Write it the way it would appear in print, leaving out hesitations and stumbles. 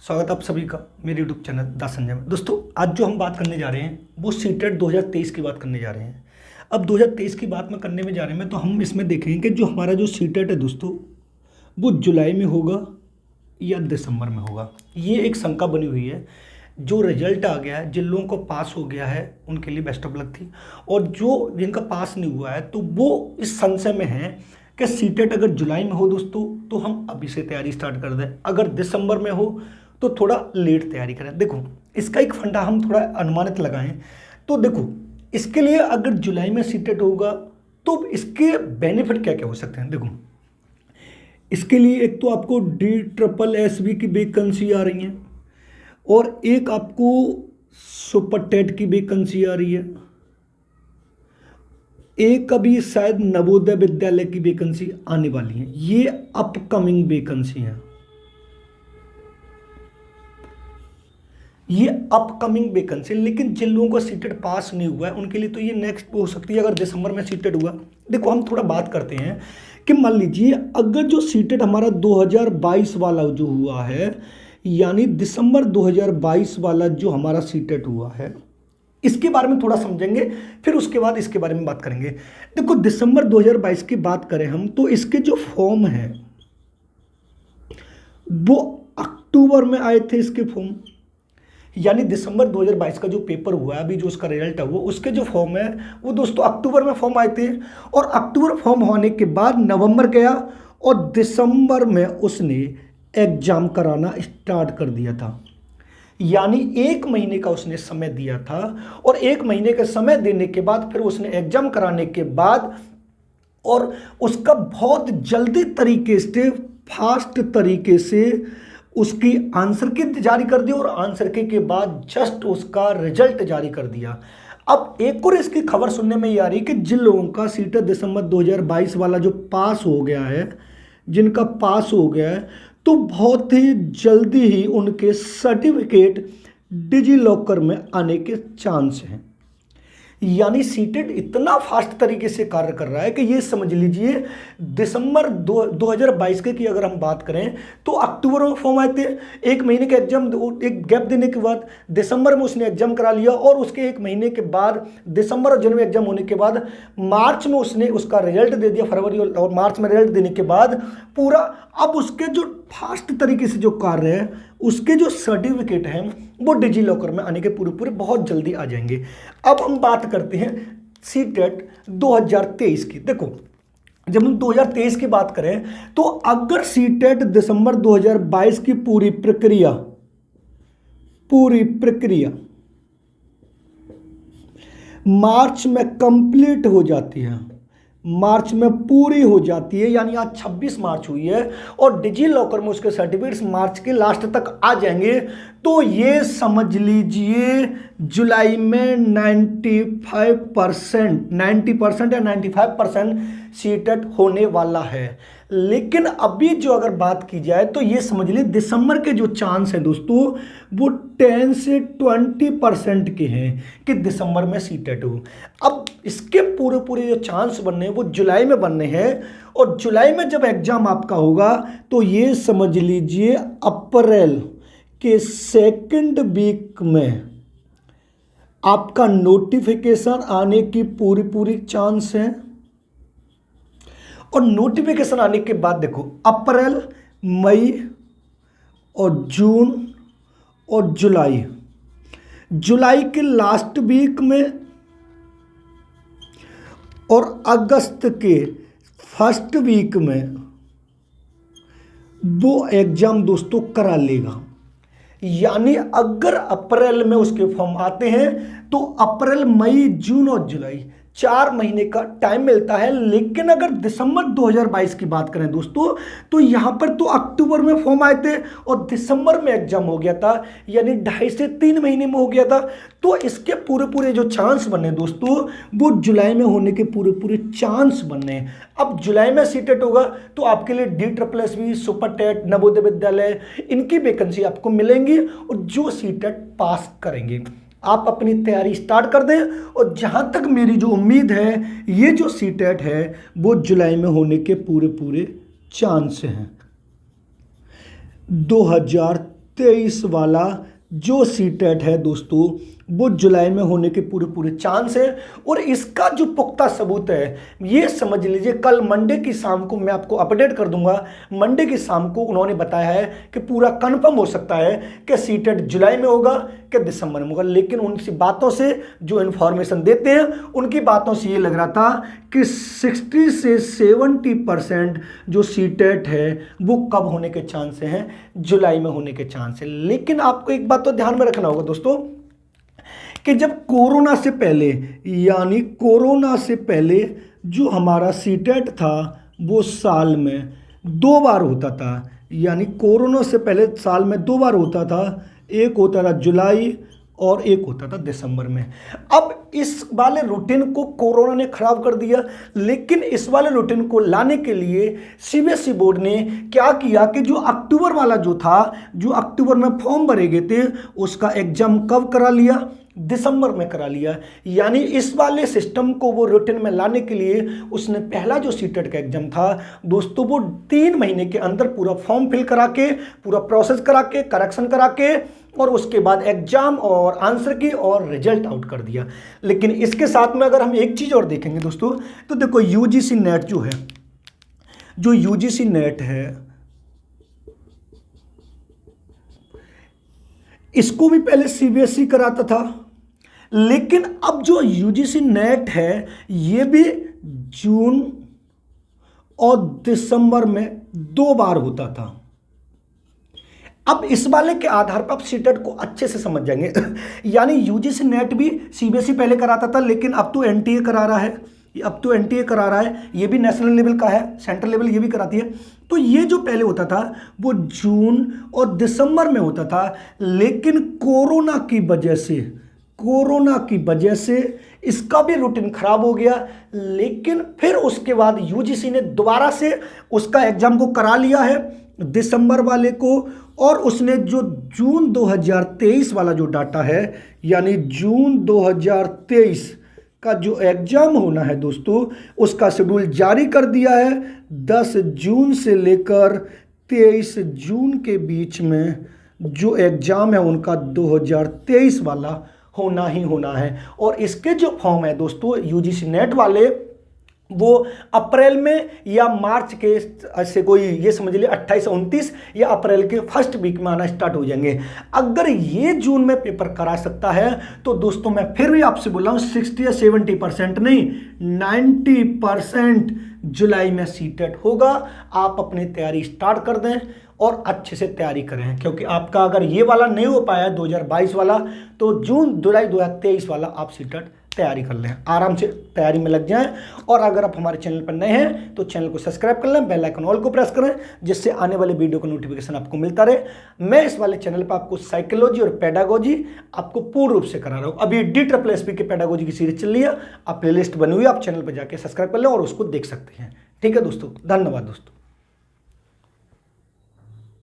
स्वागत है आप सभी का मेरे यूट्यूब चैनल द संजय में। दोस्तों आज जो हम बात करने जा रहे हैं वो सीटेट 2023 की बात करने जा रहे हैं। अब 2023 की बात में करने में जा रहे हैं तो हम इसमें देखेंगे कि जो हमारा जो सीटेट है दोस्तों वो जुलाई में होगा या दिसंबर में होगा। ये एक शंका बनी हुई है। जो रिजल्ट आ गया है, जिन लोगों को पास हो गया है उनके लिए बेस्ट ऑफ लक थी, और जो जिनका पास नहीं हुआ है तो वो इस संशय में है कि सीटेट अगर जुलाई में हो दोस्तों तो हम अभी से तैयारी स्टार्ट कर दें, अगर दिसंबर में हो तो थोड़ा लेट तैयारी करें। देखो इसका एक फंडा हम थोड़ा अनुमानित लगाएं तो देखो इसके लिए अगर जुलाई में सीटेट होगा तो इसके बेनिफिट क्या क्या हो सकते हैं। देखो इसके लिए एक तो आपको DSSB की वैकेंसी आ रही है और एक आपको सुपर टेट की वैकेंसी आ रही है, एक अभी शायद नवोदय विद्यालय की वैकेंसी आने वाली है। ये अपकमिंग वैकेंसी है, ये अपकमिंग वैकेंसी। लेकिन जिन लोगों का सीटेट पास नहीं हुआ है उनके लिए तो ये नेक्स्ट हो सकती है अगर दिसंबर में सीटेट हुआ। देखो हम थोड़ा बात करते हैं कि मान लीजिए अगर जो सीटेट हमारा 2022 वाला जो हुआ है, यानी दिसंबर 2022 वाला जो हमारा सीटेट हुआ है, इसके बारे में थोड़ा समझेंगे, फिर उसके बाद इसके बारे में बात करेंगे। देखो दिसंबर 2022 की बात करें हम तो इसके जो फॉर्म है वो अक्टूबर में आए थे इसके फॉर्म, यानी दिसंबर 2022 का जो पेपर हुआ है, अभी जो उसका रिजल्ट है वो उसके जो फॉर्म है वो दोस्तों अक्टूबर में फॉर्म आए थे, और अक्टूबर फॉर्म होने के बाद नवंबर गया और दिसंबर में उसने एग्जाम कराना स्टार्ट कर दिया था। यानी 1 महीने का उसने समय दिया था और 1 महीने का समय देने के बाद फिर उसने एग्जाम कराने के बाद और उसका बहुत जल्दी तरीके से, फास्ट तरीके से उसकी आंसर की जारी कर दी और आंसर के बाद जस्ट उसका रिजल्ट जारी कर दिया। अब एक और इसकी खबर सुनने में ये आ रही कि जिन लोगों का सीटेट दिसंबर 2022 वाला जो पास हो गया है, जिनका पास हो गया है, तो बहुत ही जल्दी ही उनके सर्टिफिकेट डिजी लॉकर में आने के चांस हैं। यानी सीटेट इतना फास्ट तरीके से कार्य कर रहा है कि ये समझ लीजिए दिसंबर 2022 की अगर हम बात करें तो अक्टूबर में फॉर्म आए थे, 1 महीने के एग्जाम, एक गैप देने के बाद दिसंबर में उसने एग्जाम करा लिया और उसके 1 महीने के बाद दिसंबर और जनवरी एग्जाम होने के बाद मार्च में उसने उसका रिजल्ट दे दिया, फरवरी और मार्च में रिजल्ट देने के बाद पूरा अब उसके जो फास्ट तरीके से जो कार्य है उसके जो सर्टिफिकेट हैं वो डिजी लॉकर में आने के पूरे बहुत जल्दी आ जाएंगे। अब हम बात करते हैं सीटेट 2023 की। देखो जब हम 2023 की बात करें तो अगर सीटेट दिसंबर 2022 की पूरी प्रक्रिया मार्च में कंप्लीट हो जाती है, मार्च में पूरी हो जाती है, यानी आज 26 मार्च हुई है और डिजी लॉकर में उसके सर्टिफिकेट्स मार्च के लास्ट तक आ जाएंगे, तो ये समझ लीजिए जुलाई में 90% या 95% सीटेट होने वाला है। लेकिन अभी जो अगर बात की जाए तो ये समझ लीजिए दिसंबर के जो चांस है दोस्तों वो 10 से 20% के हैं कि दिसंबर में सीटेट हो। अब इसके पूरे जो चांस बनने हैं वो जुलाई में बनने हैं, और जुलाई में जब एग्जाम आपका होगा तो ये समझ लीजिए अप्रैल के 2nd वीक में आपका नोटिफिकेशन आने की पूरी चांस है। और नोटिफिकेशन आने के बाद देखो अप्रैल, मई और जून और जुलाई के लास्ट वीक में और अगस्त के फर्स्ट वीक में वो एग्जाम दोस्तों करा लेगा। यानी अगर अप्रैल में उसके फॉर्म आते हैं तो अप्रैल, मई, जून और जुलाई 4 महीने का टाइम मिलता है। लेकिन अगर दिसंबर 2022 की बात करें दोस्तों तो यहां पर तो अक्टूबर में फॉर्म आए थे और दिसंबर में एग्जाम हो गया था, यानी 2.5 से 3 महीने में हो गया था। तो इसके पूरे जो चांस बने दोस्तों वो जुलाई में होने के पूरे चांस बनने हैं। अब जुलाई में सीटेट होगा तो आपके लिए DSSB, super TET, Navodaya Vidyalaya इनकी वैकेंसी आपको मिलेंगी, और जो सीटेट पास करेंगे आप अपनी तैयारी स्टार्ट कर दें। और जहां तक मेरी जो उम्मीद है ये जो सीटेट है वो जुलाई में होने के पूरे चांस हैं। 2023 वाला जो सीटेट है दोस्तों वो जुलाई में होने के पूरे पूरे चांस है। और इसका जो पुख्ता सबूत है ये समझ लीजिए, कल मंडे की शाम को मैं आपको अपडेट कर दूंगा। मंडे की शाम को उन्होंने बताया है कि पूरा कंफर्म हो सकता है कि सीटेट जुलाई में होगा कि दिसंबर में होगा। लेकिन उनकी बातों से जो इन्फॉर्मेशन देते हैं उनकी बातों से ये लग रहा था कि 60 से 70% जो सीटेट है वो कब होने के चांस हैं, जुलाई में होने के चांस है। लेकिन आपको एक बात तो ध्यान में रखना होगा दोस्तों कि जब कोरोना से पहले, यानी कोरोना से पहले जो हमारा सीटेट था वो साल में 2 बार होता था। यानी कोरोना से पहले साल में 2 बार होता था, एक होता था जुलाई और एक होता था दिसंबर में। अब इस वाले रूटीन को कोरोना ने खराब कर दिया, लेकिन इस वाले रूटीन को लाने के लिए सीबीएसई बोर्ड ने क्या किया कि जो अक्टूबर वाला जो था, जो अक्टूबर में फॉर्म भरे गए थे उसका एग्जाम कब करा लिया, दिसंबर में करा लिया। यानी इस वाले सिस्टम को वो रूटीन में लाने के लिए उसने पहला जो सीटेट का एग्जाम था दोस्तों वो 3 महीने के अंदर पूरा फॉर्म फिल करा के, पूरा प्रोसेस करा के, करेक्शन करा के और उसके बाद एग्जाम और आंसर की और रिजल्ट आउट कर दिया। लेकिन इसके साथ में अगर हम एक चीज़ और देखेंगे दोस्तों तो देखो यूजीसी नेट जो है, जो यूजीसी नेट है इसको भी पहले सीबीएसई कराता था, लेकिन अब जो यूजीसी नेट है ये भी जून और दिसंबर में 2 बार होता था। अब इस वाले के आधार पर आप सीटेट को अच्छे से समझ जाएंगे। यानी यूजीसी नेट भी सीबीएसई पहले कराता था, लेकिन अब तो एनटीए करा रहा है, अब तो एनटीए करा रहा है, ये भी नेशनल लेवल का है, सेंट्रल लेवल ये भी कराती है। तो ये जो पहले होता था वो जून और दिसंबर में होता था, लेकिन कोरोना की वजह से इसका भी रूटीन खराब हो गया। लेकिन फिर उसके बाद यूजीसी ने दोबारा से उसका एग्जाम को करा लिया है दिसंबर वाले को, और उसने जो जून 2023 वाला जो डाटा है, यानी जून 2023 का जो एग्जाम होना है दोस्तों उसका शेड्यूल जारी कर दिया है। 10 जून से लेकर 23 जून के बीच में जो एग्जाम है उनका 2023 वाला होना ही होना है। और इसके जो फॉर्म है दोस्तों यूजीसी नेट वाले वो अप्रैल में या मार्च के से कोई ये समझ लिए 28-29 या अप्रैल के फर्स्ट वीक में आना स्टार्ट हो जाएंगे। अगर ये जून में पेपर करा सकता है तो दोस्तों मैं फिर भी आपसे बोल रहा हूँ 60 या 70% नहीं 90% जुलाई में सीटेट होगा। आप अपनी तैयारी स्टार्ट कर दें और अच्छे से तैयारी करें, क्योंकि आपका अगर ये वाला नहीं हो पाया 2022 वाला तो जून जुलाई 2023 वाला आप सीटेट तैयारी कर लें, आराम से तैयारी में लग जाएं। और अगर आप हमारे चैनल पर नए हैं तो चैनल को सब्सक्राइब कर लें, बेल आइकन ऑल को प्रेस करें, जिससे आने वाले वीडियो का नोटिफिकेशन आपको मिलता रहे। मैं इस वाले चैनल पर आपको साइकोलॉजी और पेडागोजी आपको पूर्ण रूप से करा रहा हूँ। अभी DSSP की पेडागोजी की सीरीज चल रही है, आप प्लेलिस्ट बनी हुई है, आप चैनल पर जाकर सब्सक्राइब कर लें और उसको देख सकते हैं। ठीक है दोस्तों, धन्यवाद दोस्तों।